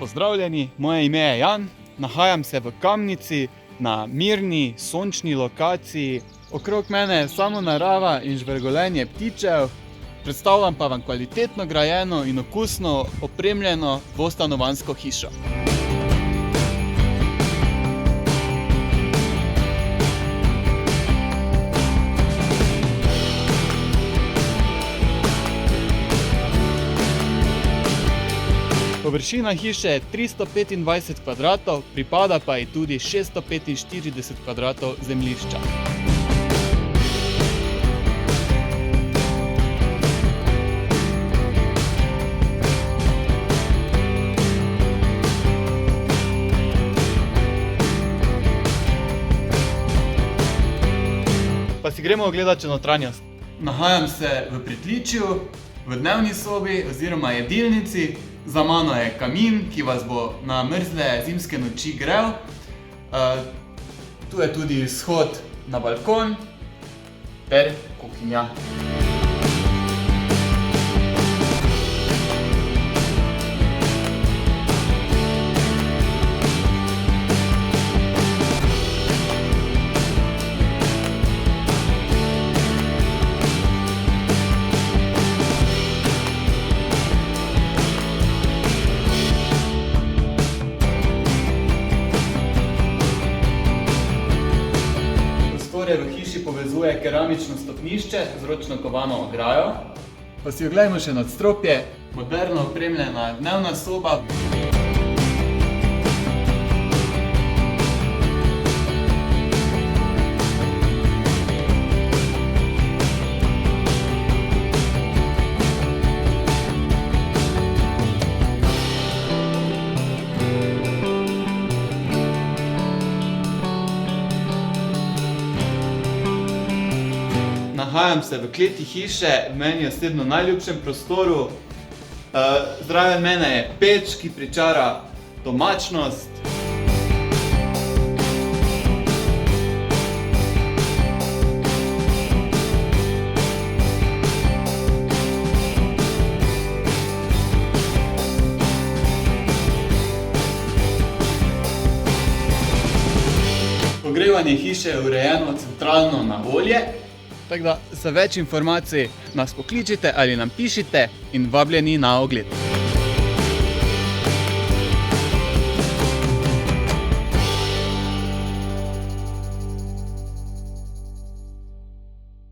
Pozdravljeni, moje ime je Jan, nahajam se v Kamnici na mirni, sončni lokaciji. Okrog mene je samo narava in žvrgolenje ptičev. Predstavljam pa vam kvalitetno grajeno in okusno opremljeno dvostanovanjsko hišo. Površina hiše je 325 kvadratov, pripada pa ji tudi 645 kvadratov zemljišča. Pa si gremo ogledati notranjost. Nahajam se v pritličju, v dnevni sobi oziroma jedilnici. Za mano je kamin, ki vas bo na mrzle zimske noči grel. Tu je tudi izhod na balkon ter kuhinja. V hiši povezuje keramično stopnišče z ročno kovano ograjo. Pa si oglejmo še nadstropje, moderno opremljena dnevna soba. Nahajam se v kleti hiše, v meni osebno najljubšem prostoru. Zraven mene je peč, ki pričara domačnost. Ogrevanje hiše je urejeno centralno na olje. Tako da za več informacij nas pokličite ali nam pišite in vabljeni na ogled.